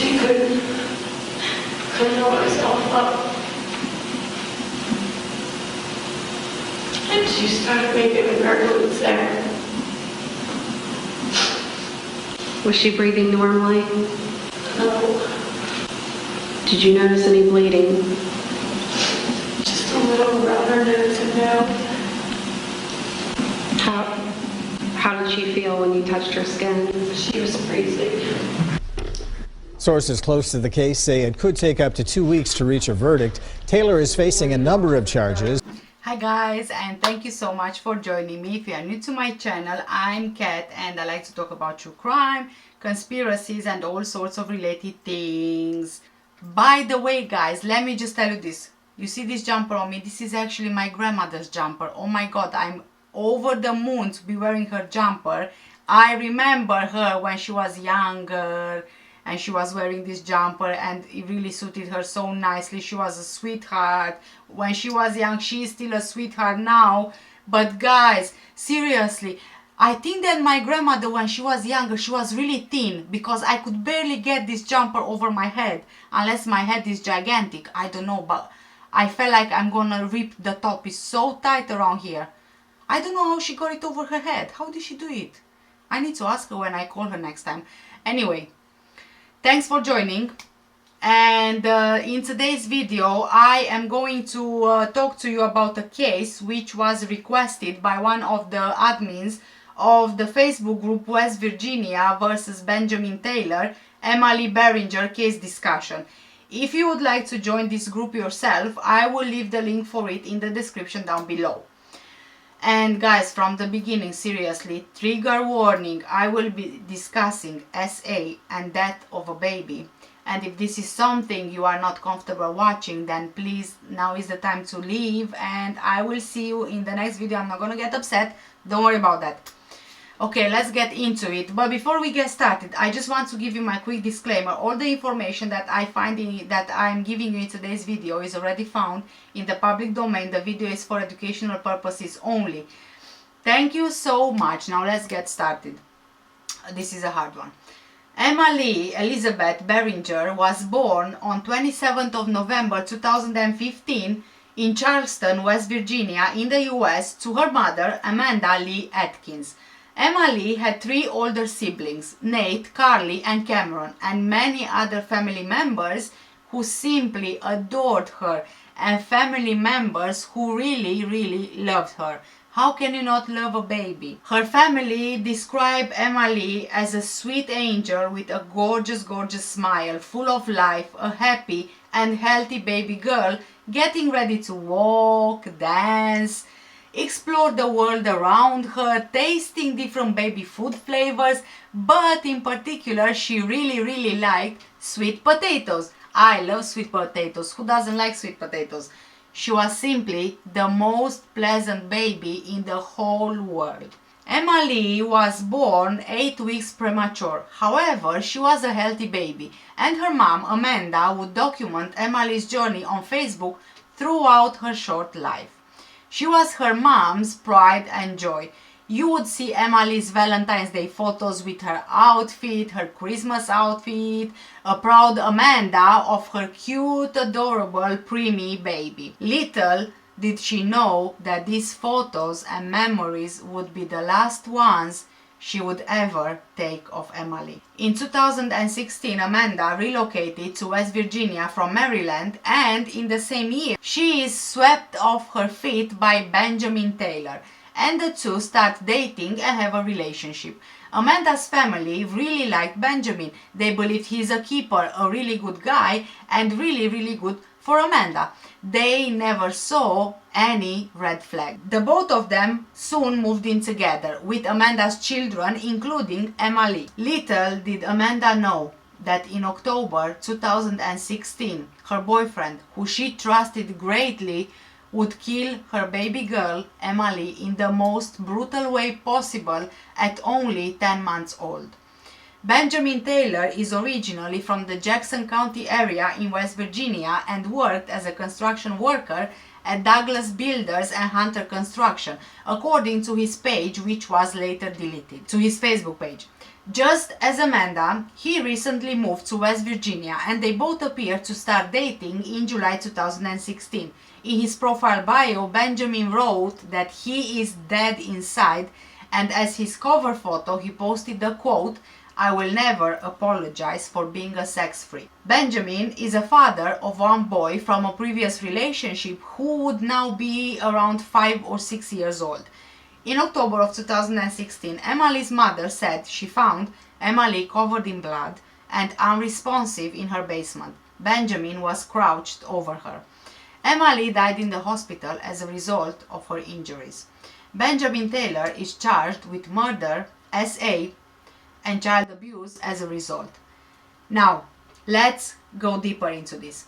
She couldn't hold herself up. And she started making a gurgling sound. Was she breathing normally? No, Did you notice any bleeding? just a little around her nose and mouth. How did she feel when you touched her skin? She was freezing. Sources close to the case say it could take up to 2 weeks to reach a verdict. Taylor is facing a number of charges. Hi guys, and thank you so much for joining me. If you are new to my channel, I'm Kat and I like to talk about true crime, conspiracies and all sorts of related things. By the way guys, let me just tell you this. You see this jumper on me? This is actually my grandmother's jumper. Oh my god, I'm over the moon to be wearing her jumper. I remember her when she was younger and she was wearing this jumper and it really suited her so nicely. She was a sweetheart when she was young. She is still a sweetheart now. But guys, seriously, I think that my grandmother when she was younger, she was really thin because I could barely get this jumper over my head unless my head is gigantic. I don't know, but I felt like I'm gonna rip the top. It's so tight around here. I don't know how she got it over her head. How did she do it? I need to ask her when I call her next time. Anyway, thanks for joining. And in today's video, I am going to talk to you about a case which was requested by one of the admins of the Facebook group West Virginia versus Benjamin Taylor, Emmaleigh Barringer case discussion. If you would like to join this group yourself, I will leave the link for it in the description down below. And guys, from the beginning, seriously, trigger warning, I will be discussing SA and death of a baby. And if this is something you are not comfortable watching, then please, now is the time to leave and I will see you in the next video. I'm not gonna get upset, don't worry about that. Okay, let's get into it. But before we get started, I just want to give you my quick disclaimer. All the information that I'm giving you in today's video is already found in the public domain. The video is for educational purposes only. Thank you so much. Now let's get started. This is a hard one. Emmaleigh Elizabeth Barringer was born on 27th of November 2015 in Charleston, West Virginia in the US to her mother, Amanda Leigh Adkins. Emmaleigh had 3 older siblings, Nate, Carleigh and Cameron, and many other family members who simply adored her and family members who really loved her. How can you not love a baby? Her family described Emmaleigh as a sweet angel with a gorgeous smile, full of life, a happy and healthy baby girl getting ready to walk, dance, explore the world around her, tasting different baby food flavors, but in particular she really liked sweet potatoes. I love sweet potatoes. Who doesn't like sweet potatoes? She was simply the most pleasant baby in the whole world. Emmaleigh was born 8 weeks premature. However, she was a healthy baby, and her mom, Amanda, would document Emmaleig's journey on Facebook throughout her short life. She was her mom's pride and joy. You would see Emmaleig's Valentine's Day photos with her outfit, her Christmas outfit, a proud Amanda of her cute, adorable, preemie baby. Little did she know that these photos and memories would be the last ones she would ever take of Emmaleigh. In 2016, Amanda relocated to West Virginia from Maryland, and in the same year, she is swept off her feet by Benjamin Taylor, and the two start dating and have a relationship. Amanda's family really liked Benjamin. They believed he's a keeper, a really good guy, and really good for Amanda. They never saw any red flag. The both of them soon moved in together with Amanda's children, including Emmaleigh. Little did Amanda know that in October 2016, her boyfriend, who she trusted greatly, would kill her baby girl, Emmaleigh, in the most brutal way possible at only 10 months old. Benjamin Taylor is originally from the Jackson County area in West Virginia and worked as a construction worker at Douglas Builders and Hunter Construction, according to his page, which was later deleted, to his Facebook page. Just as Amanda, he recently moved to West Virginia and they both appear to start dating in July 2016. In his profile bio, Benjamin wrote that he is dead inside, and as his cover photo he posted the quote, "I will never apologize for being a sex freak." Benjamin is a father of one boy from a previous relationship who would now be around 5 or 6 years old. In October of 2016, Emmaleig's mother said she found Emmaleigh covered in blood and unresponsive in her basement. Benjamin was crouched over her. Emmaleigh died in the hospital as a result of her injuries. Benjamin Taylor is charged with murder, SA, and child abuse as a result. Now, let's go deeper into this.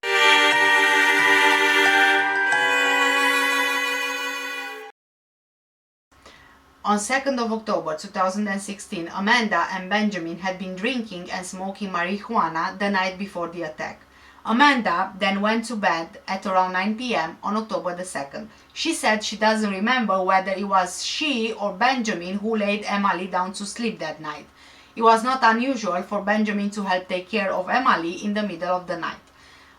On 2nd of October 2016, Amanda and Benjamin had been drinking and smoking marijuana the night before the attack. Amanda then went to bed at around 9 p.m. on October the 2nd. She said she doesn't remember whether it was she or Benjamin who laid Emmaleigh down to sleep that night. It was not unusual for Benjamin to help take care of Emmaleigh in the middle of the night.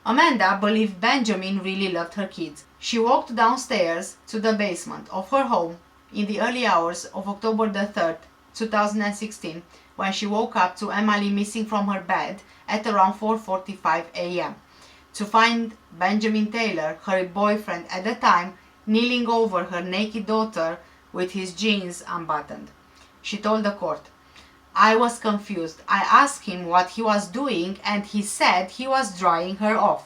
Amanda believed Benjamin really loved her kids. She walked downstairs to the basement of her home in the early hours of October the 3rd, 2016, when she woke up to Emmaleigh missing from her bed at around 4:45 a.m. to find Benjamin Taylor, her boyfriend at the time, kneeling over her naked daughter with his jeans unbuttoned. She told the court, "I was confused. I asked him what he was doing and he said he was drying her off."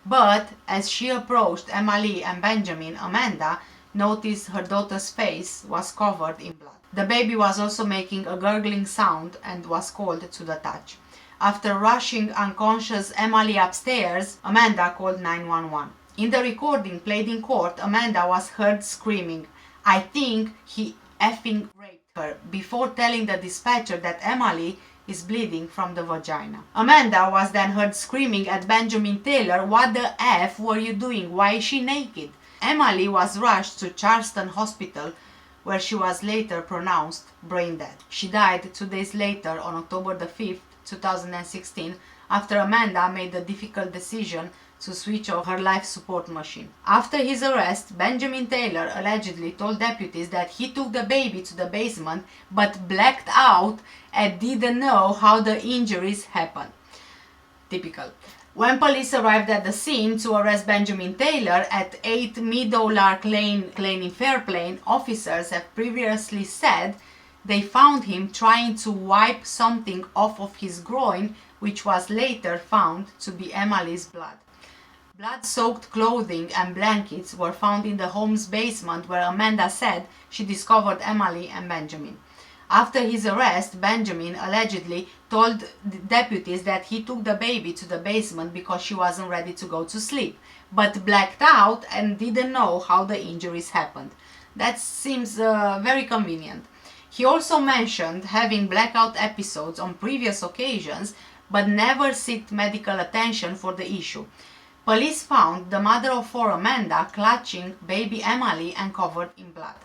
But as she approached Emmaleigh and Benjamin, Amanda noticed her daughter's face was covered in blood. The baby was also making a gurgling sound and was called to the touch. After rushing unconscious Emmaleigh upstairs, Amanda called 911. In the recording played in court, Amanda was heard screaming, "I think he effing raped her," before telling the dispatcher that Emmaleigh is bleeding from the vagina. Amanda was then heard screaming at Benjamin Taylor, "What the F were you doing? Why is she naked?" Emmaleigh was rushed to Charleston Hospital, where she was later pronounced brain dead. She died 2 days later on October the 5th, 2016, after Amanda made the difficult decision to switch off her life support machine. After his arrest, Benjamin Taylor allegedly told deputies that he took the baby to the basement but blacked out and didn't know how the injuries happened. Typical. When police arrived at the scene to arrest Benjamin Taylor at 8 Meadowlark Lane in Fairplain, officers have previously said they found him trying to wipe something off of his groin, which was later found to be Emmaleig's blood. Blood-soaked clothing and blankets were found in the home's basement, where Amanda said she discovered Emmaleigh and Benjamin. After his arrest, Benjamin allegedly told the deputies that he took the baby to the basement because she wasn't ready to go to sleep, but blacked out and didn't know how the injuries happened. That seems very convenient. He also mentioned having blackout episodes on previous occasions, but never sought medical attention for the issue. Police found the mother of 4, Amanda, clutching baby Emmaleigh and covered in blood.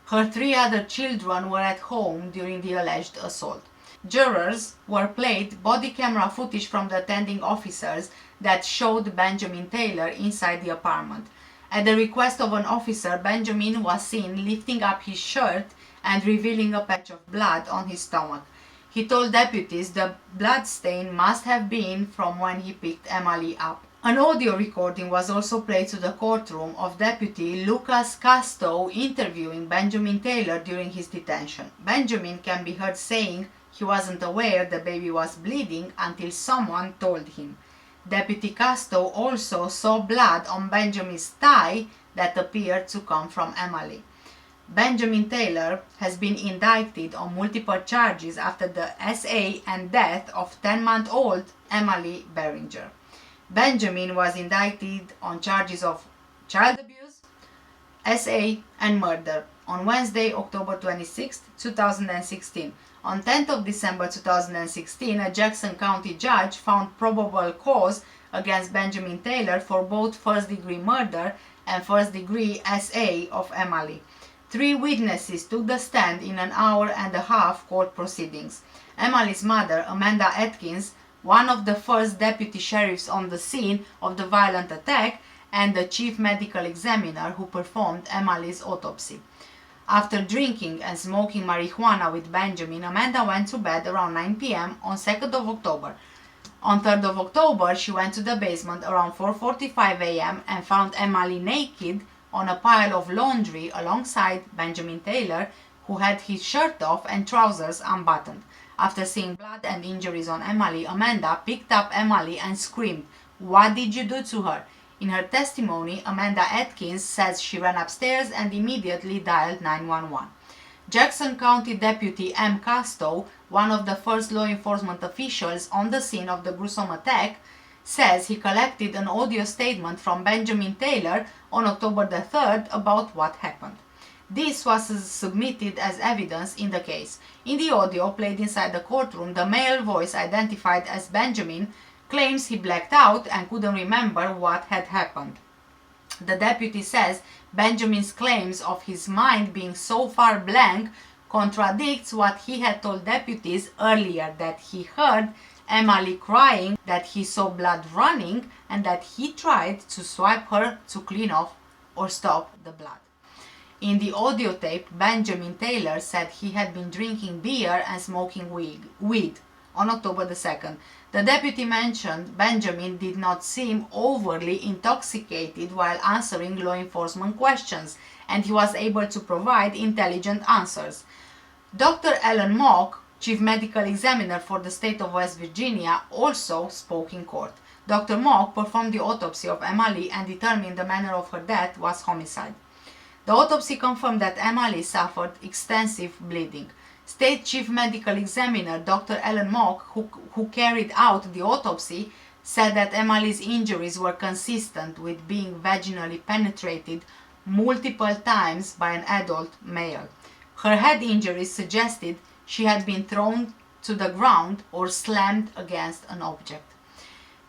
Her 3 other children were at home during the alleged assault. Jurors were played body camera footage from the attending officers that showed Benjamin Taylor inside the apartment. At the request of an officer, Benjamin was seen lifting up his shirt and revealing a patch of blood on his stomach. He told deputies the blood stain must have been from when he picked Emmaleigh up. An audio recording was also played to the courtroom of Deputy Lucas Casto interviewing Benjamin Taylor during his detention. Benjamin can be heard saying he wasn't aware the baby was bleeding until someone told him. Deputy Casto also saw blood on Benjamin's thigh that appeared to come from Emmaleigh. Benjamin Taylor has been indicted on multiple charges after the SA and death of 10-month-old Emmaleigh Barringer. Benjamin was indicted on charges of child abuse, SA, and murder on Wednesday, October 26, 2016. On 10th of December 2016, a Jackson County judge found probable cause against Benjamin Taylor for both first-degree murder and first-degree SA of Emmaleigh. 3 witnesses took the stand in an hour-and-a-half court proceedings. Emmaleig's mother, Amanda Adkins, one of the first deputy sheriffs on the scene of the violent attack, and the chief medical examiner who performed Emmaleig's autopsy. After drinking and smoking marijuana with Benjamin, Amanda went to bed around 9 p.m. on 2nd of October. On 3rd of October, she went to the basement around 4:45 a.m. and found Emmaleigh naked on a pile of laundry alongside Benjamin Taylor, who had his shirt off and trousers unbuttoned. After seeing blood and injuries on Emmaleigh, Amanda picked up Emmaleigh and screamed, "What did you do to her?" In her testimony, Amanda Adkins says she ran upstairs and immediately dialed 911. Jackson County Deputy M. Casto, one of the first law enforcement officials on the scene of the gruesome attack, says he collected an audio statement from Benjamin Taylor on October the 3rd about what happened. This was submitted as evidence in the case. In the audio played inside the courtroom, the male voice identified as Benjamin claims he blacked out and couldn't remember what had happened. The deputy says Benjamin's claims of his mind being so far blank contradicts what he had told deputies earlier, that he heard Emmaleigh crying, that he saw blood running, and that he tried to swipe her to clean off or stop the blood. In the audio tape, Benjamin Taylor said he had been drinking beer and smoking weed on October the 2nd. The deputy mentioned Benjamin did not seem overly intoxicated while answering law enforcement questions, and he was able to provide intelligent answers. Dr. Alan Mock, chief medical examiner for the state of West Virginia, also spoke in court. Dr. Mock performed the autopsy of Emmaleigh and determined the manner of her death was homicide. The autopsy confirmed that Emmaleigh suffered extensive bleeding. State Chief Medical Examiner Dr. Alan Mock, who carried out the autopsy, said that Emmaleig's injuries were consistent with being vaginally penetrated multiple times by an adult male. Her head injuries suggested she had been thrown to the ground or slammed against an object.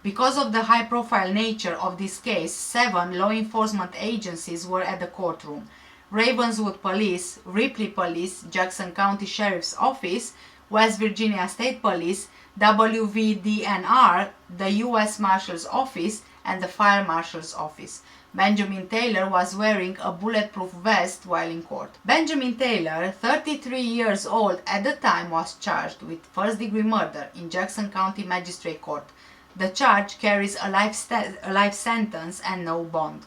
Because of the high-profile nature of this case, 7 law enforcement agencies were at the courtroom. Ravenswood Police, Ripley Police, Jackson County Sheriff's Office, West Virginia State Police, WVDNR, the U.S. Marshal's Office, and the Fire Marshal's Office. Benjamin Taylor was wearing a bulletproof vest while in court. Benjamin Taylor, 33 years old at the time, was charged with first-degree murder in Jackson County Magistrate Court. The charge carries a life sentence and no bond.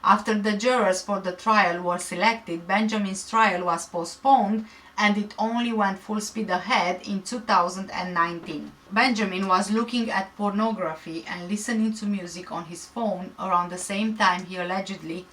After the jurors for the trial were selected, Benjamin's trial was postponed and it only went full speed ahead in 2019. Benjamin was looking at pornography and listening to music on his phone around the same time he allegedly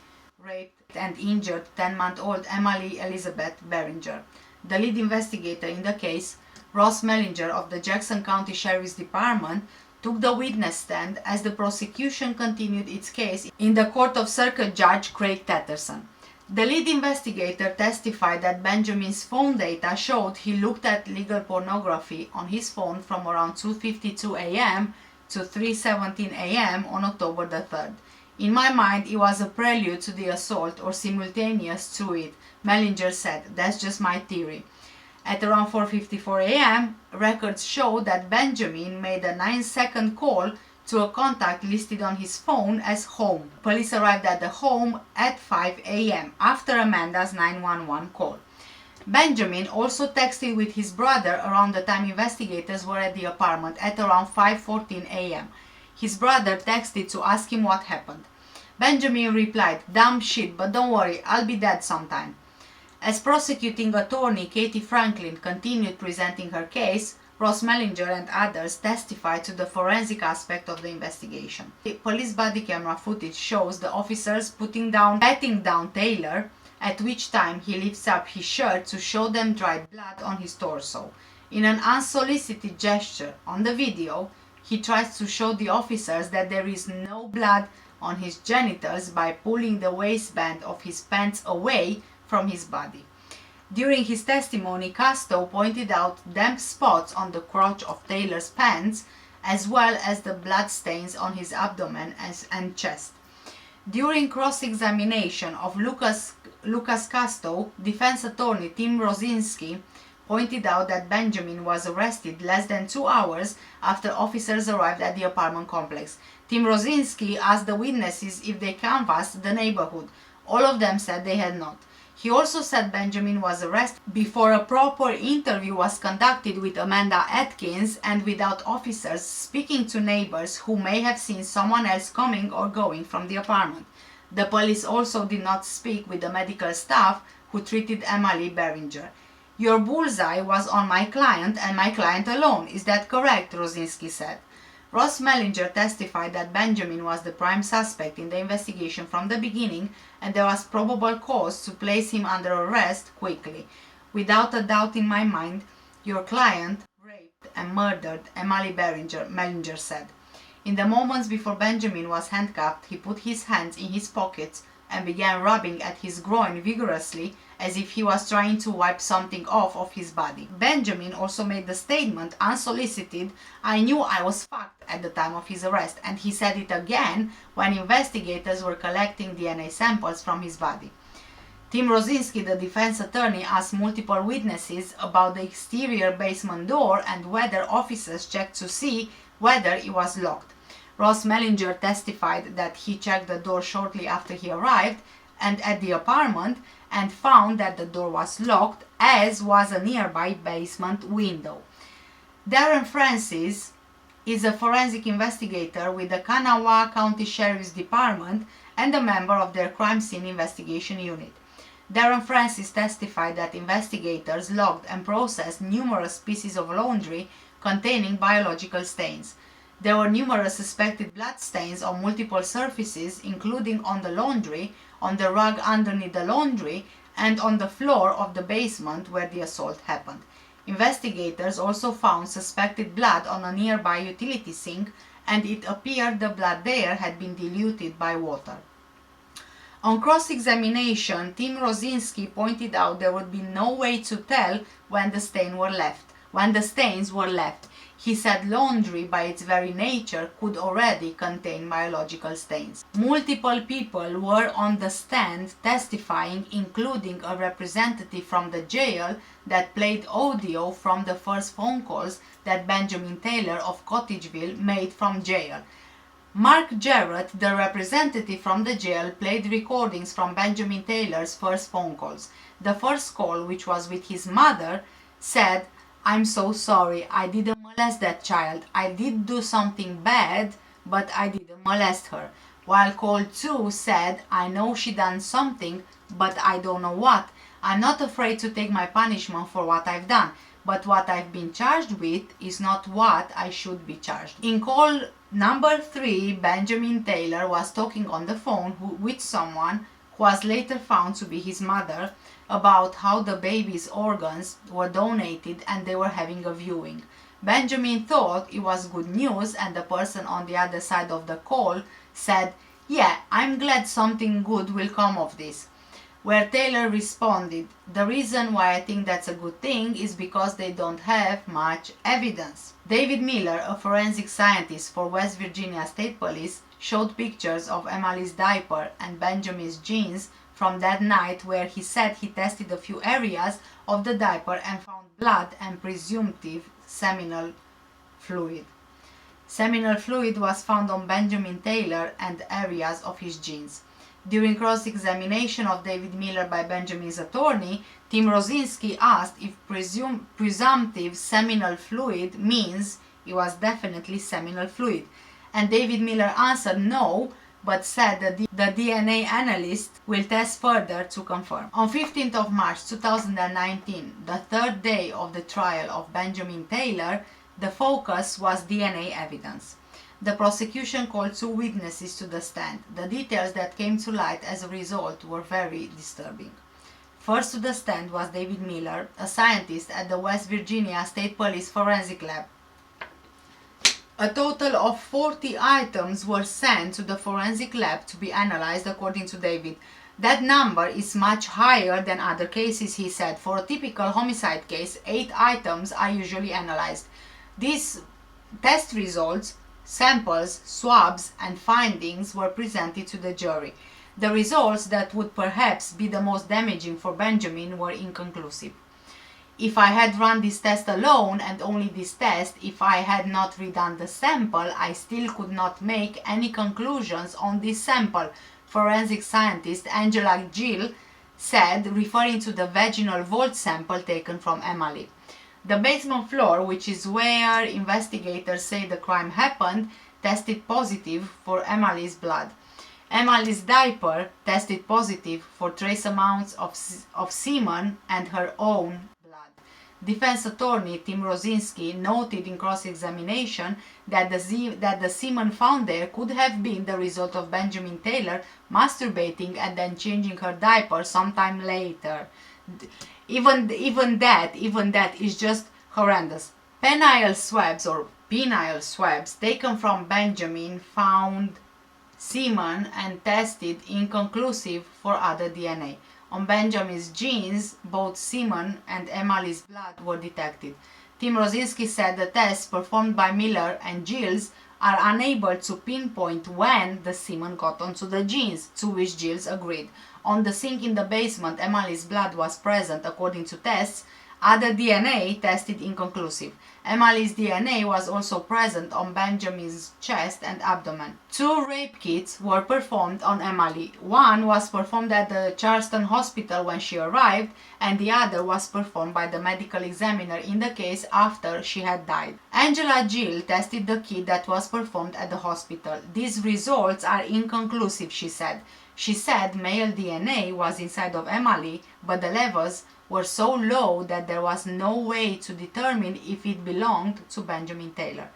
raped and injured 10-month-old Emmaleigh Elizabeth Barringer. The lead investigator in the case, Ross Mellinger of the Jackson County Sheriff's Department, took the witness stand as the prosecution continued its case in the court of Circuit Judge Craig Tatterson. The lead investigator testified that Benjamin's phone data showed he looked at legal pornography on his phone from around 2:52 a.m. to 3:17 a.m. on October the 3rd. In my mind, it was a prelude to the assault or simultaneous to it, Mellinger said. That's just my theory. At around 4:54 a.m., records show that Benjamin made a 9-second call to a contact listed on his phone as home. Police arrived at the home at 5 a.m. after Amanda's 911 call. Benjamin also texted with his brother around the time investigators were at the apartment at around 5:14 a.m. His brother texted to ask him what happened. Benjamin replied, "Dumb shit, but don't worry, I'll be dead sometime." As prosecuting attorney Katie Franklin continued presenting her case, Ross Mellinger and others testified to the forensic aspect of the investigation. The police body camera footage shows the officers patting down Taylor, at which time he lifts up his shirt to show them dried blood on his torso. In an unsolicited gesture on the video, he tries to show the officers that there is no blood on his genitals by pulling the waistband of his pants away from his body. During his testimony, Casto pointed out damp spots on the crotch of Taylor's pants, as well as the blood stains on his abdomen and chest. During cross-examination of Lucas Casto, defense attorney Tim Rosinski pointed out that Benjamin was arrested less than 2 hours after officers arrived at the apartment complex. Tim Rosinski asked the witnesses if they canvassed the neighborhood. All of them said they had not. He also said Benjamin was arrested before a proper interview was conducted with Amanda Atkins and without officers speaking to neighbors who may have seen someone else coming or going from the apartment. The police also did not speak with the medical staff who treated Emmaleigh Barringer. Your bullseye was on my client and my client alone. Is that correct? Rosinski said. Ross Mellinger testified that Benjamin was the prime suspect in the investigation from the beginning and there was probable cause to place him under arrest quickly. Without a doubt in my mind, your client raped and murdered Emmaleigh Barringer, Mellinger said. In the moments before Benjamin was handcuffed, he put his hands in his pockets and began rubbing at his groin vigorously as if he was trying to wipe something off of his body. Benjamin also made the statement unsolicited, "I knew I was fucked" at the time of his arrest, and he said it again when investigators were collecting DNA samples from his body. Tim Rosinski, the defense attorney, asked multiple witnesses about the exterior basement door and whether officers checked to see whether it was locked. Ross Mellinger testified that he checked the door shortly after he arrived and at the apartment and found that the door was locked, as was a nearby basement window. Darren Francis is a forensic investigator with the Kanawha County Sheriff's Department and a member of their crime scene investigation unit. Darren Francis testified that investigators logged and processed numerous pieces of laundry containing biological stains. There were numerous suspected blood stains on multiple surfaces, including on the laundry, on the rug underneath the laundry, and on the floor of the basement where the assault happened. Investigators also found suspected blood on a nearby utility sink, and it appeared the blood there had been diluted by water. On cross-examination, Tim Rosinski pointed out there would be no way to tell when the stains were left. He said laundry, by its very nature, could already contain biological stains. Multiple people were on the stand testifying, including a representative from the jail that played audio from the first phone calls that Benjamin Taylor of Cottageville made from jail. Mark Jarrett, the representative from the jail, played recordings from Benjamin Taylor's first phone calls. The first call, which was with his mother, said, "I'm so sorry, I didn't molest that child. I did do something bad, but I didn't molest her." While call 2 said, "I know she done something, but I don't know what. I'm not afraid to take my punishment for what I've done, but what I've been charged with is not what I should be charged." In call number 3, Benjamin Taylor was talking on the phone with someone who was later found to be his mother about how the baby's organs were donated and they were having a viewing. Benjamin thought it was good news, and the person on the other side of the call said, "Yeah, I'm glad something good will come of this." Where Taylor responded, "The reason why I think that's a good thing is because they don't have much evidence." David Miller, a forensic scientist for West Virginia State Police, showed pictures of Emmaleig's diaper and Benjamin's jeans from that night, where he said he tested a few areas of the diaper and found blood and presumptive seminal fluid. Seminal fluid was found on Benjamin Taylor and areas of his jeans. During cross-examination of David Miller by Benjamin's attorney, Tim Rosinski asked if presumptive seminal fluid means it was definitely seminal fluid, and David Miller answered no, but said that the DNA analyst will test further to confirm. On 15th of March 2019, the third day of the trial of Benjamin Taylor, the focus was DNA evidence. The prosecution called 2 witnesses to the stand. The details that came to light as a result were very disturbing. First to the stand was David Miller, a scientist at the West Virginia State Police Forensic Lab. A total of 40 items were sent to the forensic lab to be analyzed, according to David. That number is much higher than other cases, he said. For a typical homicide case, 8 items are usually analyzed. These test results, samples, swabs, and findings were presented to the jury. The results that would perhaps be the most damaging for Benjamin were inconclusive. If I had run this test alone and only this test, if I had not redone the sample, I still could not make any conclusions on this sample, forensic scientist Angela Gill said, referring to the vaginal vault sample taken from Emmaleigh. The basement floor, which is where investigators say the crime happened, tested positive for Emmaleigh's blood. Emmaleig's diaper tested positive for trace amounts of semen and her own blood. Defense attorney Tim Rosinski noted in cross-examination that the semen found there could have been the result of Benjamin Taylor masturbating and then changing her diaper sometime later. Even that is just horrendous. Penile swabs taken from Benjamin found semen and tested inconclusive for other DNA. On Benjamin's jeans, both semen and Emmaleig's blood were detected. Tim Rosinski said the tests performed by Miller and Gilles are unable to pinpoint when the semen got onto the jeans, to which Gilles agreed. On the sink in the basement, Emmaleig's blood was present according to tests. Other DNA tested inconclusive. Emmaleig's DNA was also present on Benjamin's chest and abdomen. 2 rape kits were performed on Emmaleigh. One was performed at the Charleston hospital when she arrived, and the other was performed by the medical examiner in the case after she had died. Angela Gill tested the kit that was performed at the hospital. These results are inconclusive, she said. She said male DNA was inside of Emmaleigh, but the levels were so low that there was no way to determine if it belonged to Benjamin Taylor.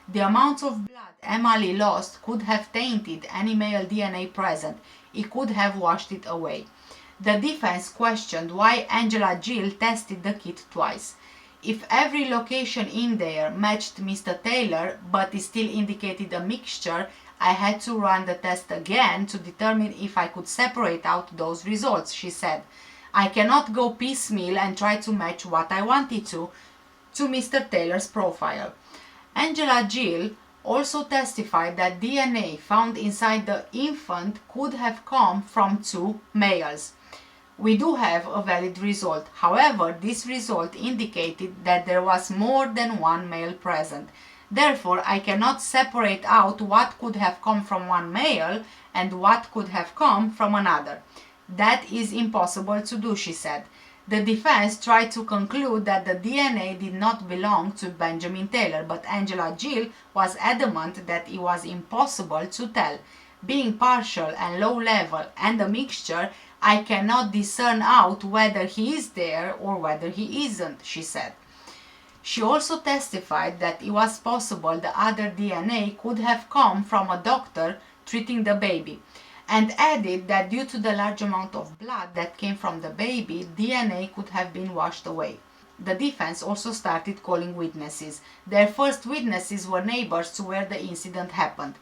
The amount of blood Emmaleigh lost could have tainted any male DNA present. It could have washed it away. The defense questioned why Angela Gill tested the kit twice. If every location in there matched Mr. Taylor but it still indicated a mixture, I had to run the test again to determine if I could separate out those results, she said. I cannot go piecemeal and try to match what I wanted to Mr. Taylor's profile. Angela Gill also testified that DNA found inside the infant could have come from 2 males. We do have a valid result. However, this result indicated that there was more than 1 male present. Therefore, I cannot separate out what could have come from one male and what could have come from another. That is impossible to do, she said. The defense tried to conclude that the DNA did not belong to Benjamin Taylor, but Angela Gill was adamant that it was impossible to tell. Being partial and low level and a mixture, I cannot discern out whether he is there or whether he isn't, she said. She also testified that it was possible the other DNA could have come from a doctor treating the baby, and added that due to the large amount of blood that came from the baby, DNA could have been washed away. The defense also started calling witnesses. Their first witnesses were neighbors to where the incident happened.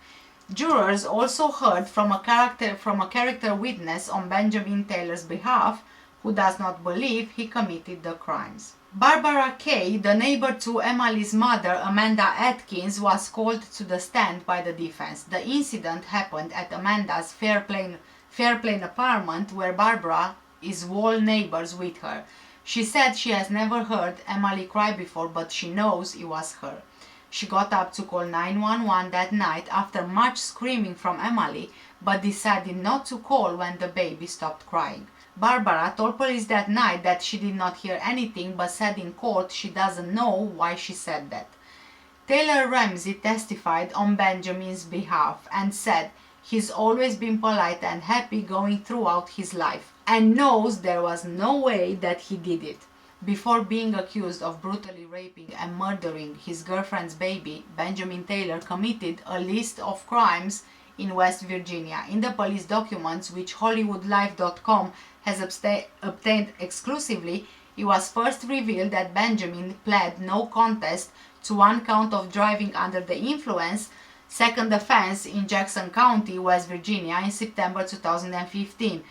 Jurors also heard from a character witness on Benjamin Taylor's behalf who does not believe he committed the crimes. Barbara Kay, the neighbor to Emmaleig's mother, Amanda Atkins, was called to the stand by the defense. The incident happened at Amanda's Fairplain apartment, where Barbara is wall neighbors with her. She said she has never heard Emmaleigh cry before, but she knows it was her. She got up to call 911 that night after much screaming from Emmaleigh, but decided not to call when the baby stopped crying. Barbara told police that night that she did not hear anything, but said in court she doesn't know why she said that. Taylor Ramsey testified on Benjamin's behalf and said he's always been polite and happy going throughout his life and knows there was no way that he did it. Before being accused of brutally raping and murdering his girlfriend's baby, Benjamin Taylor committed a list of crimes in West Virginia. In the police documents, which HollywoodLife.com has obtained exclusively, it was first revealed that Benjamin pled no contest to 1 count of driving under the influence, second offense in Jackson County, West Virginia, in September 2015.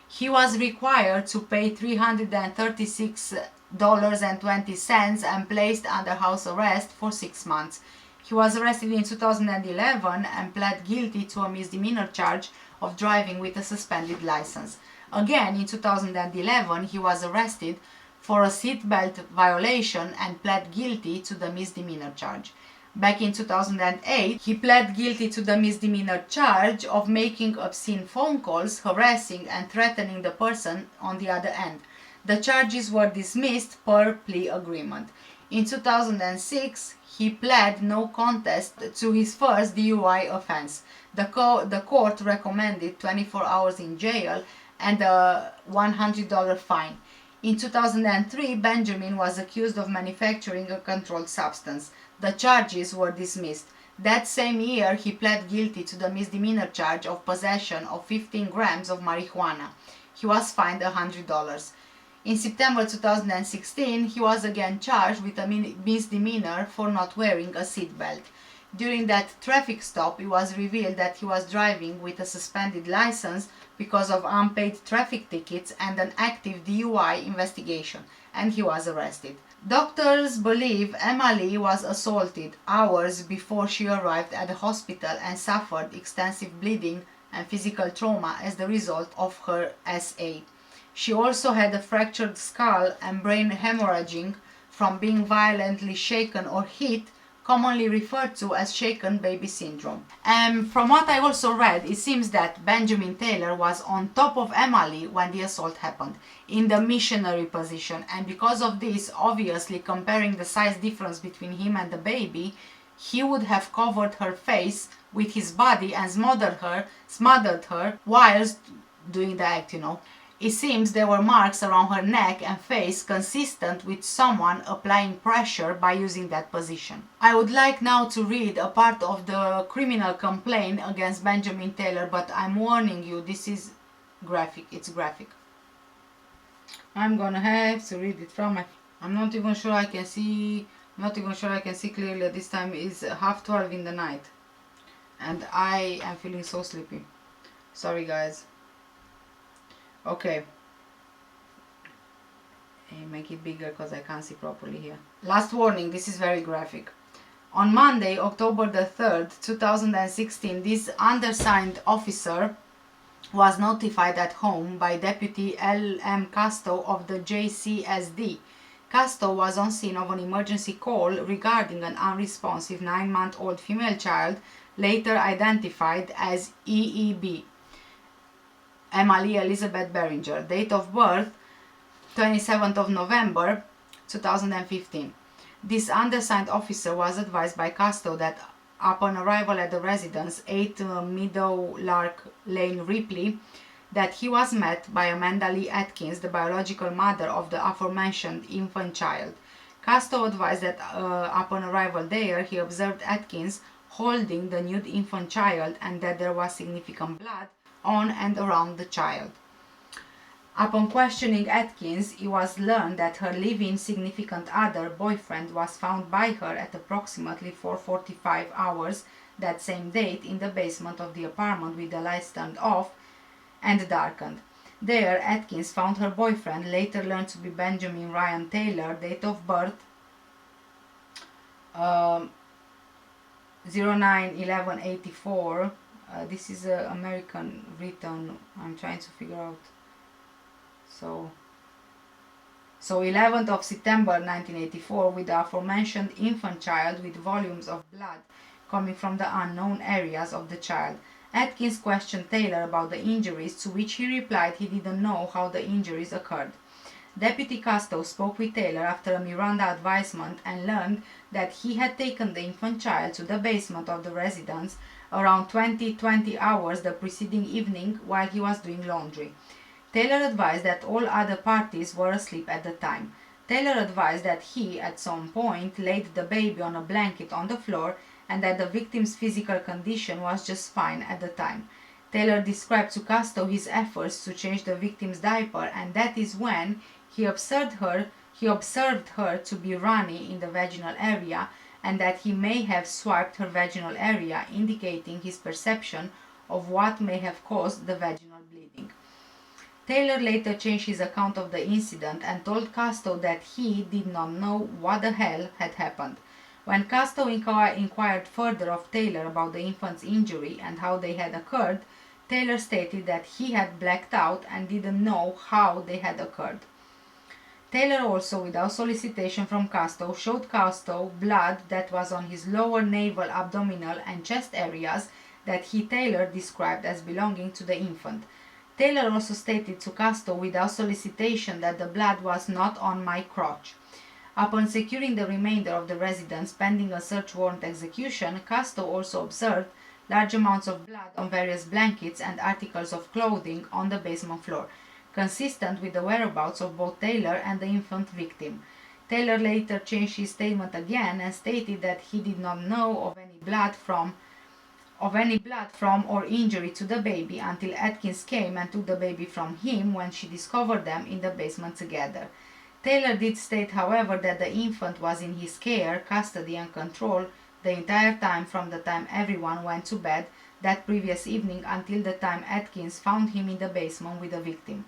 He was required to pay $336.20 and placed under house arrest for 6 months. He was arrested in 2011 and pled guilty to a misdemeanor charge of driving with a suspended license. Again, in 2011, he was arrested for a seatbelt violation and pled guilty to the misdemeanor charge. Back in 2008, he pled guilty to the misdemeanor charge of making obscene phone calls, harassing and threatening the person on the other end. The charges were dismissed per plea agreement. In 2006, he pled no contest to his first DUI offense. The court recommended 24 hours in jail and a $100 fine. In 2003, Benjamin was accused of manufacturing a controlled substance. The charges were dismissed. That same year, he pled guilty to the misdemeanor charge of possession of 15 grams of marijuana. He was fined $100. In September 2016, he was again charged with a misdemeanor for not wearing a seatbelt. During that traffic stop, it was revealed that he was driving with a suspended license because of unpaid traffic tickets and an active DUI investigation, and he was arrested. Doctors believe Emmaleigh was assaulted hours before she arrived at the hospital and suffered extensive bleeding and physical trauma as the result of her SA. She also had a fractured skull and brain hemorrhaging from being violently shaken or hit, commonly referred to as shaken baby syndrome. And from what I also read, it seems that Benjamin Taylor was on top of Emmaleigh when the assault happened, in the missionary position, and because of this, obviously comparing the size difference between him and the baby, he would have covered her face with his body and smothered her whilst doing the act, you know. It seems there were marks around her neck and face consistent with someone applying pressure by using that position. I would like now to read a part of the criminal complaint against Benjamin Taylor, but I'm warning you, this is graphic, it's graphic. I'm gonna have to read it from my... I'm not even sure I can see clearly. This time is 12:30 in the night and I am feeling so sleepy. Sorry guys. Okay, make it bigger because I can't see properly here. Last warning, this is very graphic. On Monday, October the 3rd, 2016, this undersigned officer was notified at home by Deputy L.M. Casto of the JCSD. Casto was on scene of an emergency call regarding an unresponsive 9-month-old female child, later identified as EEB. Emmaleigh Elizabeth Barringer. Date of birth 27th of November 2015. This undersigned officer was advised by Casto that upon arrival at the residence 8 Meadowlark Lane, Ripley, that he was met by Amanda Leigh Adkins, the biological mother of the aforementioned infant child. Casto advised that upon arrival there he observed Adkins holding the nude infant child and that there was significant blood on and around the child. Upon questioning Adkins, it was learned that her live-in significant other, boyfriend, was found by her at approximately 4:45 hours that same date in the basement of the apartment with the lights turned off and darkened. There, Adkins found her boyfriend, later learned to be Benjamin Ryan Taylor, date of birth 09/11/84. This is an American written, I'm trying to figure out. So 11th of September 1984, with the aforementioned infant child with volumes of blood coming from the unknown areas of the child. Adkins questioned Taylor about the injuries, to which he replied he didn't know how the injuries occurred. Deputy Casto spoke with Taylor after a Miranda advisement and learned that he had taken the infant child to the basement of the residence around 20 hours the preceding evening while he was doing laundry. Taylor advised that all other parties were asleep at the time. Taylor advised that he, at some point, laid the baby on a blanket on the floor and that the victim's physical condition was just fine at the time. Taylor described to Casto his efforts to change the victim's diaper, and that is when he observed her to be runny in the vaginal area and that he may have swiped her vaginal area, indicating his perception of what may have caused the vaginal bleeding. Taylor later changed his account of the incident and told Casto that he did not know what the hell had happened. When Casto inquired further of Taylor about the infant's injury and how they had occurred, Taylor stated that he had blacked out and didn't know how they had occurred. Taylor also, without solicitation from Casto, showed Casto blood that was on his lower navel, abdominal, and chest areas that he, Taylor, described as belonging to the infant. Taylor also stated to Casto without solicitation that the blood was not on my crotch. Upon securing the remainder of the residence pending a search warrant execution, Casto also observed large amounts of blood on various blankets and articles of clothing on the basement floor, consistent with the whereabouts of both Taylor and the infant victim. Taylor later changed his statement again and stated that he did not know of any blood from or injury to the baby until Adkins came and took the baby from him when she discovered them in the basement together. Taylor did state, however, that the infant was in his care, custody, and control the entire time from the time everyone went to bed that previous evening until the time Adkins found him in the basement with the victim.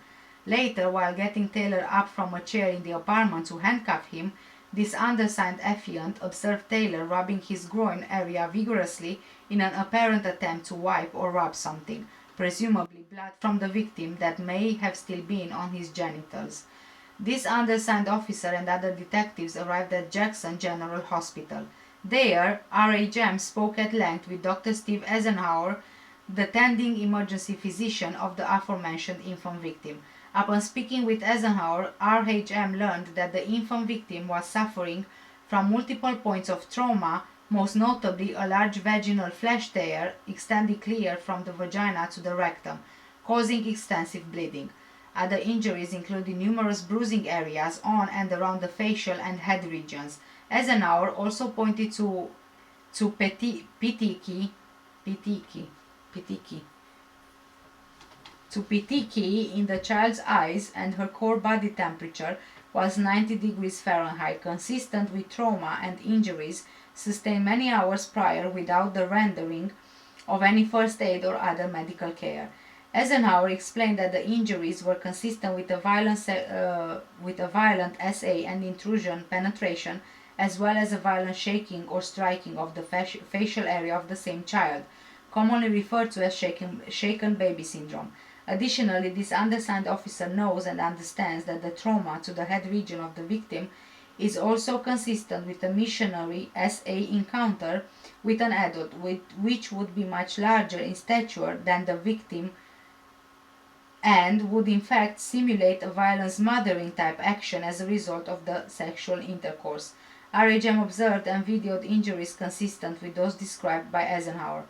Later, while getting Taylor up from a chair in the apartment to handcuff him, this undersigned affiant observed Taylor rubbing his groin area vigorously in an apparent attempt to wipe or rub something, presumably blood from the victim that may have still been on his genitals. This undersigned officer and other detectives arrived at Jackson General Hospital. There, R.A. Jem spoke at length with Dr. Steve Eisenhower, the tending emergency physician of the aforementioned infant victim. Upon speaking with Eisenhower, R.H.M. learned that the infant victim was suffering from multiple points of trauma, most notably a large vaginal flesh tear extending clear from the vagina to the rectum, causing extensive bleeding. Other injuries included numerous bruising areas on and around the facial and head regions. Eisenhower also pointed to petechiae in the child's eyes, and her core body temperature was 90 degrees Fahrenheit, consistent with trauma and injuries sustained many hours prior without the rendering of any first aid or other medical care. Eisenhower explained that the injuries were consistent with a violent SA and intrusion penetration, as well as a violent shaking or striking of the facial area of the same child, commonly referred to as shaken baby syndrome. Additionally, this undersigned officer knows and understands that the trauma to the head region of the victim is also consistent with a missionary SA encounter with an adult, which would be much larger in stature than the victim and would in fact simulate a violent smothering type action as a result of the sexual intercourse. R.H.M. observed and videoed injuries consistent with those described by Eisenhower.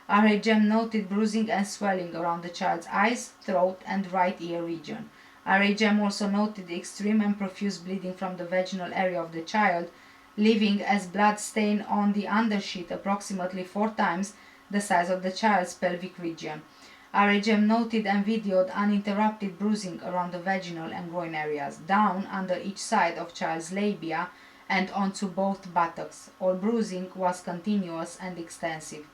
R.H.M. noted bruising and swelling around the child's eyes, throat, and right ear region. R.H.M. also noted the extreme and profuse bleeding from the vaginal area of the child, leaving as blood stain on the undersheet approximately 4 times the size of the child's pelvic region. R.H.M. noted and videoed uninterrupted bruising around the vaginal and groin areas, down under each side of child's labia and onto both buttocks. All bruising was continuous and extensive.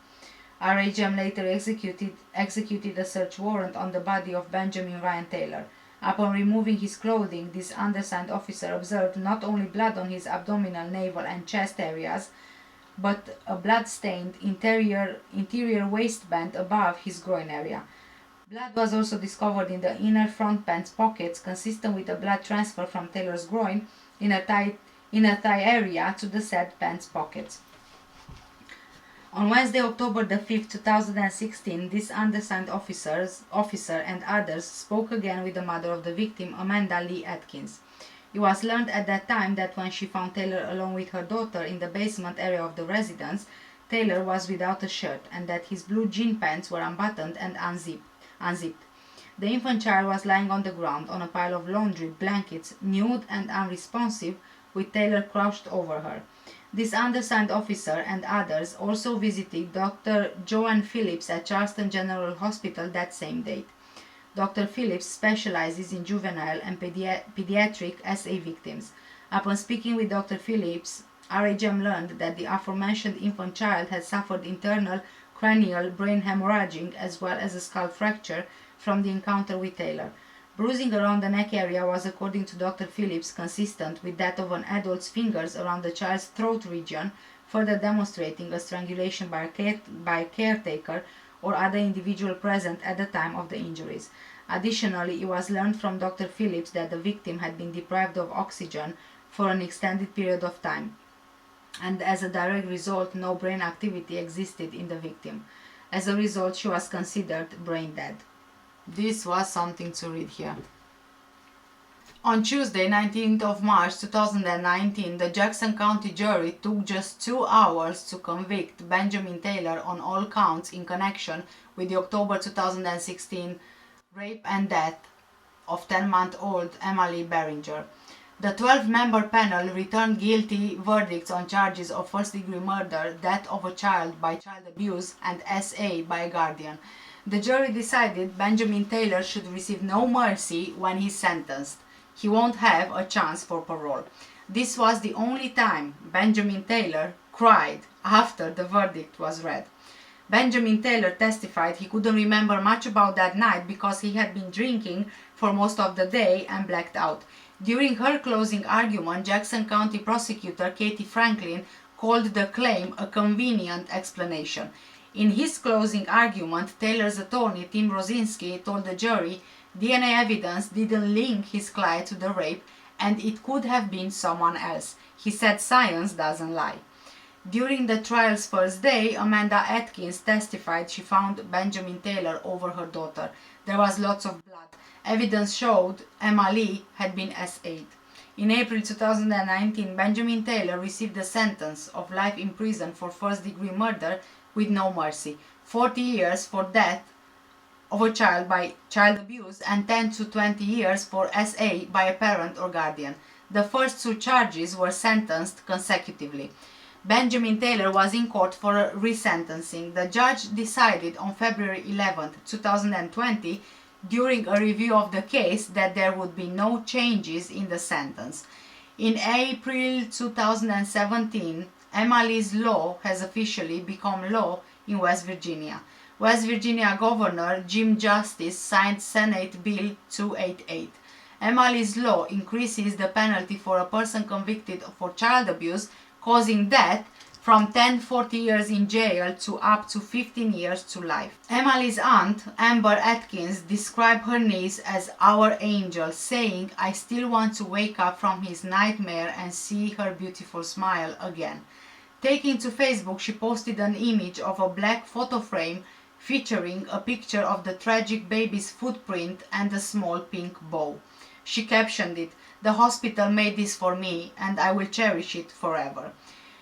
R.H.M. later executed a search warrant on the body of Benjamin Ryan Taylor. Upon removing his clothing, this undersigned officer observed not only blood on his abdominal, navel, and chest areas, but a blood-stained interior waistband above his groin area. Blood was also discovered in the inner front pants pockets, consistent with a blood transfer from Taylor's groin inner thigh area to the said pants pockets. On Wednesday, October the 5th, 2016, this undersigned officer and others spoke again with the mother of the victim, Amanda Leigh Adkins. It was learned at that time that when she found Taylor along with her daughter in the basement area of the residence, Taylor was without a shirt and that his blue jean pants were unbuttoned and unzipped. The infant child was lying on the ground on a pile of laundry blankets, nude and unresponsive, with Taylor crouched over her. This undersigned officer and others also visited Dr. Joanne Phillips at Charleston General Hospital that same date. Dr. Phillips specializes in juvenile and pediatric SA victims. Upon speaking with Dr. Phillips, R.H.M. learned that the aforementioned infant child had suffered internal cranial brain hemorrhaging as well as a skull fracture from the encounter with Taylor. Bruising around the neck area was, according to Dr. Phillips, consistent with that of an adult's fingers around the child's throat region, further demonstrating a strangulation by a caretaker or other individual present at the time of the injuries. Additionally, it was learned from Dr. Phillips that the victim had been deprived of oxygen for an extended period of time, and as a direct result, no brain activity existed in the victim. As a result, she was considered brain dead. This was something to read here. On Tuesday, 19th of March 2019, the Jackson County jury took just 2 hours to convict Benjamin Taylor on all counts in connection with the October 2016 rape and death of 10-month-old Emmaleigh Barringer. The 12-member panel returned guilty verdicts on charges of first-degree murder, death of a child by child abuse, and SA by a guardian. The jury decided Benjamin Taylor should receive no mercy when he's sentenced. He won't have a chance for parole. This was the only time Benjamin Taylor cried after the verdict was read. Benjamin Taylor testified he couldn't remember much about that night because he had been drinking for most of the day and blacked out. During her closing argument, Jackson County prosecutor Katie Franklin called the claim a convenient explanation. In his closing argument, Taylor's attorney Tim Rosinski told the jury DNA evidence didn't link his client to the rape and it could have been someone else. He said science doesn't lie. During the trial's first day, Amanda Atkins testified she found Benjamin Taylor over her daughter. There was lots of blood. Evidence showed Emmaleigh had been SA'd. In April 2019, Benjamin Taylor received a sentence of life in prison for first-degree murder with no mercy, 40 years for death of a child by child abuse, and 10 to 20 years for SA by a parent or guardian. The first 2 charges were sentenced consecutively. Benjamin Taylor was in court for a resentencing. The judge decided on February 11, 2020, during a review of the case, that there would be no changes in the sentence. In April 2017, Emmaleig's law has officially become law in West Virginia. West Virginia Governor Jim Justice signed Senate Bill 288. Emmaleig's law increases the penalty for a person convicted for child abuse causing death from 10-40 years in jail to up to 15 years to life. Emmaleig's aunt, Amber Atkins, described her niece as our angel, saying, "I still want to wake up from his nightmare and see her beautiful smile again." Taking to Facebook, she posted an image of a black photo frame featuring a picture of the tragic baby's footprint and a small pink bow. She captioned it, "The hospital made this for me and I will cherish it forever."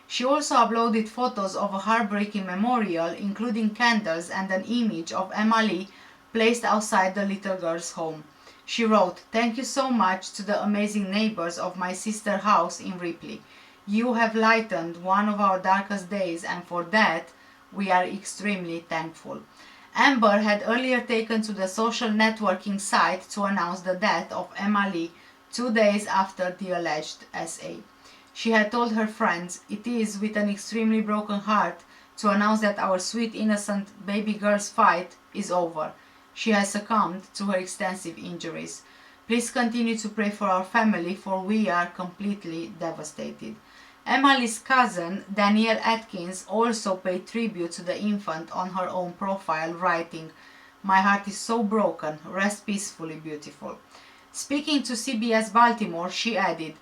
She also uploaded photos of a heartbreaking memorial, including candles and an image of Emmaleigh placed outside the little girl's home. She wrote, "Thank you so much to the amazing neighbors of my sister's house in Ripley. You have lightened one of our darkest days, and for that we are extremely thankful." Amber had earlier taken to the social networking site to announce the death of Emmaleigh 2 days after the alleged SA. She had told her friends, "It is with an extremely broken heart to announce that our sweet innocent baby girl's fight is over. She has succumbed to her extensive injuries. Please continue to pray for our family, for we are completely devastated." Emmaleig's cousin, Danielle Atkins, also paid tribute to the infant on her own profile, writing, "My heart is so broken. Rest peacefully, beautiful." Speaking to CBS Baltimore, she added,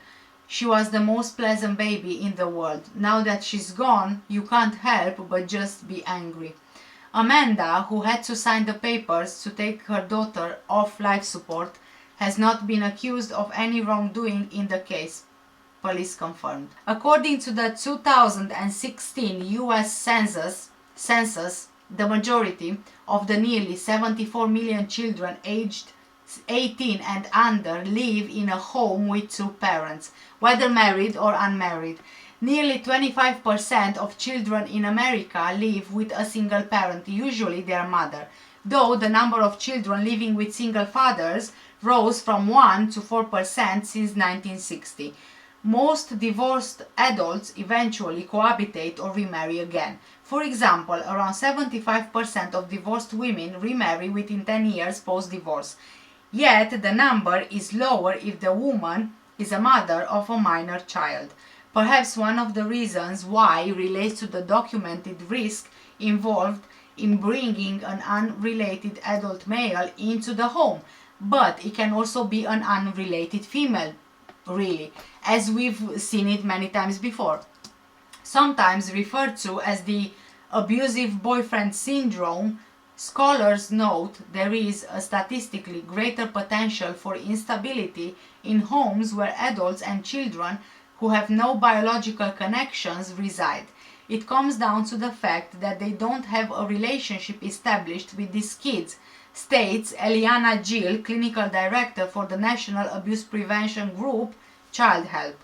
"She was the most pleasant baby in the world. Now that she's gone, you can't help but just be angry." Amanda, who had to sign the papers to take her daughter off life support, has not been accused of any wrongdoing in the case, police confirmed. According to the 2016 U.S. Census, the majority of the nearly 74 million children aged 18 and under live in a home with 2 parents, whether married or unmarried. Nearly 25% of children in America live with a single parent, usually their mother, though the number of children living with single fathers rose from 1 to 4% since 1960. Most divorced adults eventually cohabitate or remarry again. For example, around 75% of divorced women remarry within 10 years post-divorce. Yet the number is lower if the woman is a mother of a minor child. Perhaps one of the reasons why relates to the documented risk involved in bringing an unrelated adult male into the home, but it can also be an unrelated female, really, as we've seen it many times before. Sometimes referred to as the abusive boyfriend syndrome, scholars note there is a statistically greater potential for instability in homes where adults and children who have no biological connections reside. It comes down to the fact that they don't have a relationship established with these kids, states Eliana Gill, clinical director for the National Abuse Prevention Group, Child Help.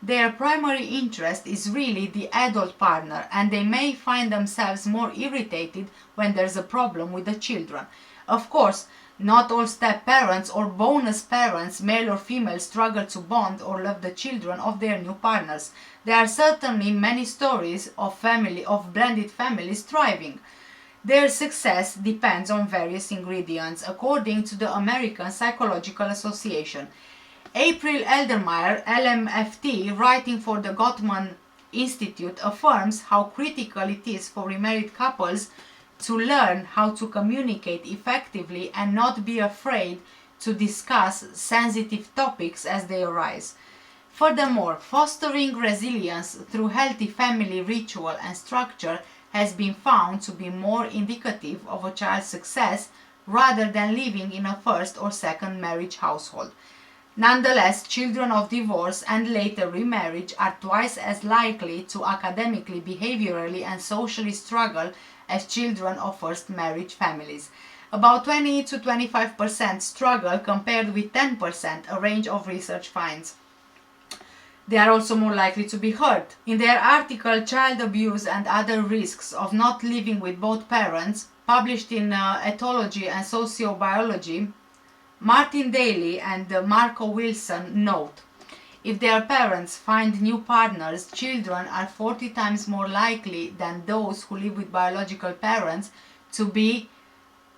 Their primary interest is really the adult partner, and they may find themselves more irritated when there's a problem with the children. Of course, not all step-parents or bonus parents, male or female, struggle to bond or love the children of their new partners. There are certainly many stories of blended families thriving. Their success depends on various ingredients, according to the American Psychological Association. April Eldermeyer, LMFT, writing for the Gottman Institute, affirms how critical it is for remarried couples to learn how to communicate effectively and not be afraid to discuss sensitive topics as they arise. Furthermore, fostering resilience through healthy family ritual and structure has been found to be more indicative of a child's success rather than living in a first or second marriage household. Nonetheless, children of divorce and later remarriage are twice as likely to academically, behaviorally, and socially struggle as children of first marriage families. About 20 to 25% struggle compared with 10%, a range of research finds. They are also more likely to be hurt. In their article Child Abuse and Other Risks of Not Living with Both Parents, published in Ethology and Sociobiology, Martin Daly and Marco Wilson note, if their parents find new partners, children are 40 times more likely than those who live with biological parents to be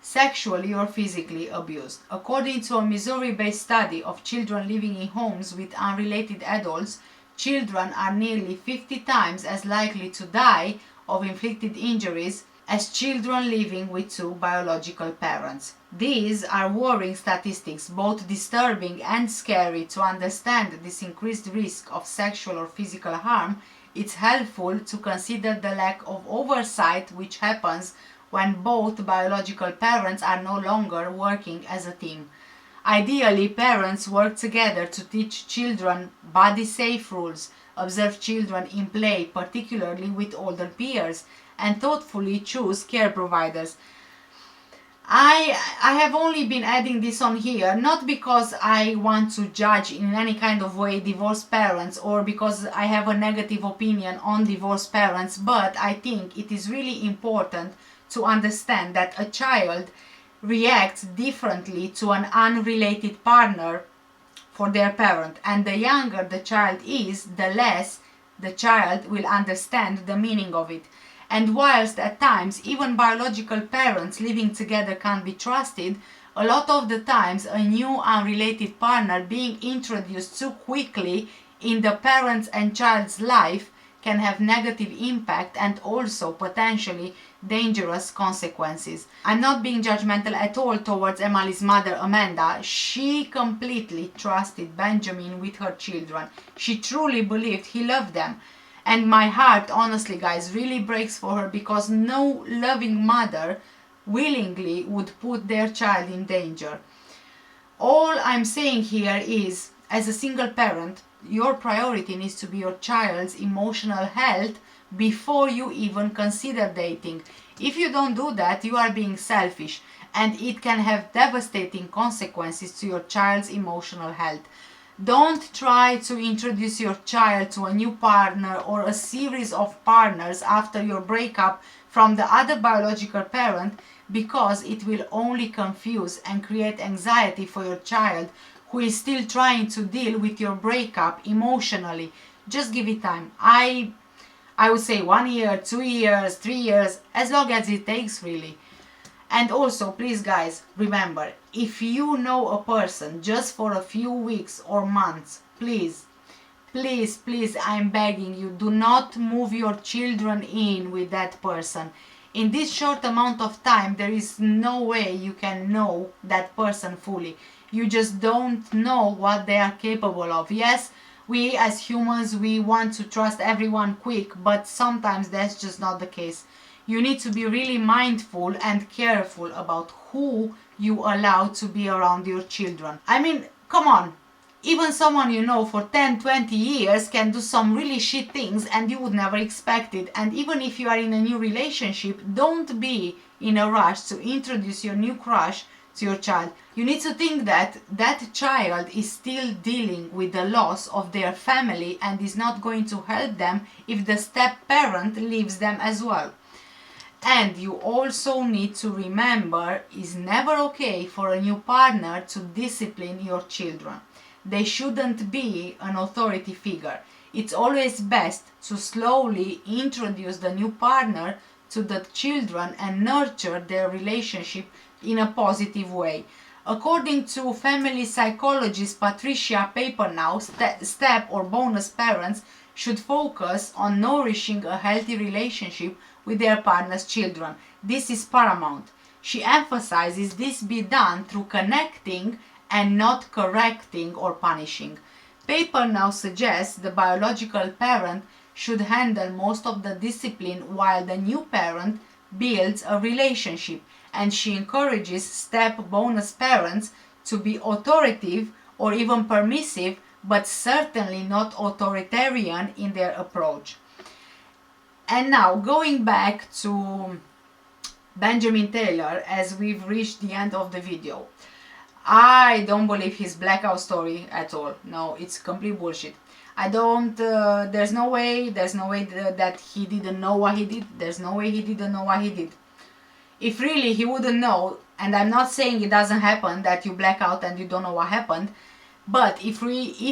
sexually or physically abused. According to a Missouri-based study of children living in homes with unrelated adults, children are nearly 50 times as likely to die of inflicted injuries as children living with two biological parents. These are worrying statistics, both disturbing and scary. To understand this increased risk of sexual or physical harm, it's helpful to consider the lack of oversight which happens when both biological parents are no longer working as a team. Ideally, parents work together to teach children body-safe rules, observe children in play, particularly with older peers, and thoughtfully choose care providers. I have only been adding this on here, not because I want to judge in any kind of way divorced parents or because I have a negative opinion on divorced parents, but I think it is really important to understand that a child reacts differently to an unrelated partner for their parent, and the younger the child is, the less the child will understand the meaning of it. And whilst at times even biological parents living together can be trusted, a lot of the times a new unrelated partner being introduced too quickly in the parent's and child's life can have negative impact and also potentially dangerous consequences. I'm not being judgmental at all towards Emmaleig's mother, Amanda. She completely trusted Benjamin with her children. She truly believed he loved them. And my heart, honestly guys, really breaks for her, because no loving mother willingly would put their child in danger. All I'm saying here is, as a single parent, your priority needs to be your child's emotional health before you even consider dating. If you don't do that, you are being selfish, and it can have devastating consequences to your child's emotional health. Don't try to introduce your child to a new partner or a series of partners after your breakup from the other biological parent, because it will only confuse and create anxiety for your child, who is still trying to deal with your breakup emotionally. Just give it time. I would say 1 year, 2 years, 3 years, as long as it takes, really. And also, please guys, remember, if you know a person just for a few weeks or months, please, I'm begging you, do not move your children in with that person. In this short amount of time, there is no way you can know that person fully. You just don't know what they are capable of. Yes, we as humans, we want to trust everyone quick, but sometimes that's just not the case. You need to be really mindful and careful about who you allow to be around your children. I mean, come on. Even someone you know for 10-20 years can do some really shit things and you would never expect it. And even if you are in a new relationship, don't be in a rush to introduce your new crush to your child. You need to think that that child is still dealing with the loss of their family and is not going to help them if the step-parent leaves them as well. And you also need to remember, it's never okay for a new partner to discipline your children. They shouldn't be an authority figure. It's always best to slowly introduce the new partner to the children and nurture their relationship in a positive way. According to family psychologist Patricia Papernow, step or bonus parents should focus on nourishing a healthy relationship with their partner's children. This is paramount. She emphasizes this be done through connecting and not correcting or punishing. Papernow suggests the biological parent should handle most of the discipline while the new parent builds a relationship, and she encourages step bonus parents to be authoritative or even permissive, but certainly not authoritarian in their approach. And now going back to Benjamin Taylor, as we've reached the end of the video. I don't believe his blackout story at all. No, it's complete bullshit. I don't, there's no way that he didn't know what he did. There's no way he didn't know what he did. If really he wouldn't know, and I'm not saying it doesn't happen that you black out and you don't know what happened, but if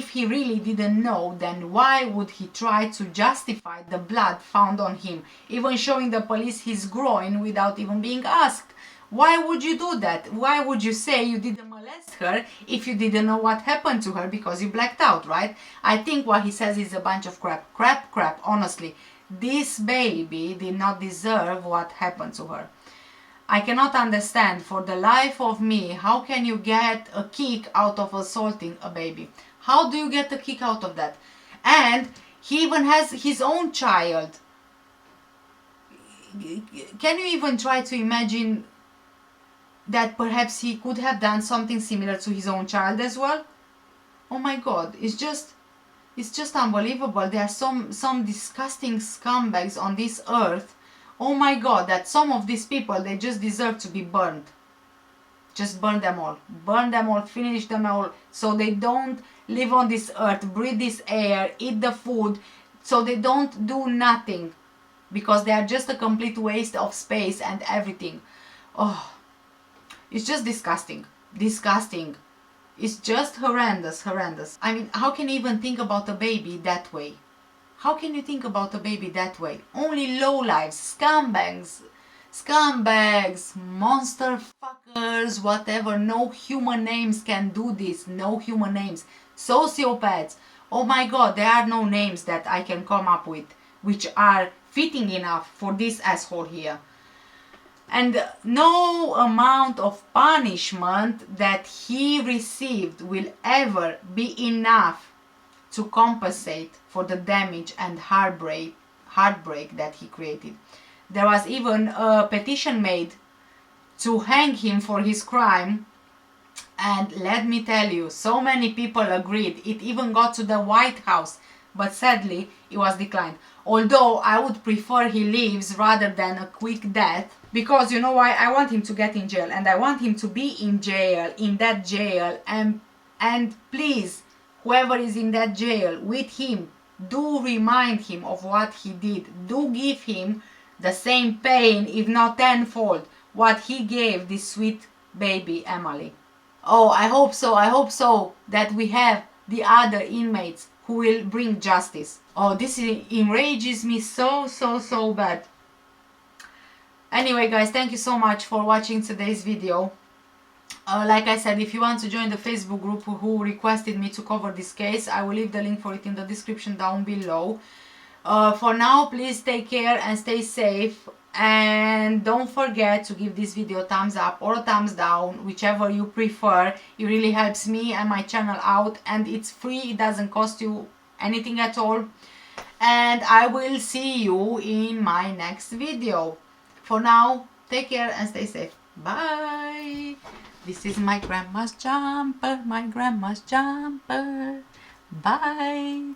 he really didn't know, then why would he try to justify the blood found on him, even showing the police his groin without even being asked? Why would you do that? Why would you say you didn't molest her if you didn't know what happened to her because you blacked out, right? I think what he says is a bunch of crap. Crap, honestly. This baby did not deserve what happened to her. I cannot understand for the life of me, how can you get a kick out of assaulting a baby? How do you get a kick out of that? And he even has his own child. Can you even try to imagine that perhaps he could have done something similar to his own child as well? Oh my god, it's just unbelievable. There are some disgusting scumbags on this earth. Oh my god, that some of these people, they just deserve to be burned. Just burn them all. Burn them all, finish them all, so they don't live on this earth, breathe this air, eat the food, so they don't do nothing. Because they are just a complete waste of space and everything. Oh, it's just disgusting. Disgusting. It's just horrendous. I mean, how can you even think about a baby that way? How can you think about a baby that way? Only lowlifes, scumbags, monster fuckers, whatever. No human names can do this. No human names. Sociopaths. Oh my god, there are no names that I can come up with which are fitting enough for this asshole here. And no amount of punishment that he received will ever be enough to compensate for the damage and heartbreak that he created. There was even a petition made to hang him for his crime, and let me tell you, so many people agreed. It even got to the White House, but sadly it was declined. Although I would prefer he lives rather than a quick death, because you know why? I want him to get in jail, and I want him to be in jail, in that jail, and please, whoever is in that jail with him, do remind him of what he did. Do give him the same pain, if not tenfold, what he gave this sweet baby Emmaleigh. Oh, I hope so that we have the other inmates who will bring justice. Oh, this enrages me so bad. Anyway guys, thank you so much for watching today's video. Like I said, if you want to join the Facebook group who requested me to cover this case, I will leave the link for it in the description down below. For now, please take care and stay safe. And don't forget to give this video a thumbs up or a thumbs down, whichever you prefer. It really helps me and my channel out, and it's free. It doesn't cost you anything at all. And I will see you in my next video. For now, take care and stay safe. Bye. This is my grandma's jumper, my grandma's jumper. Bye.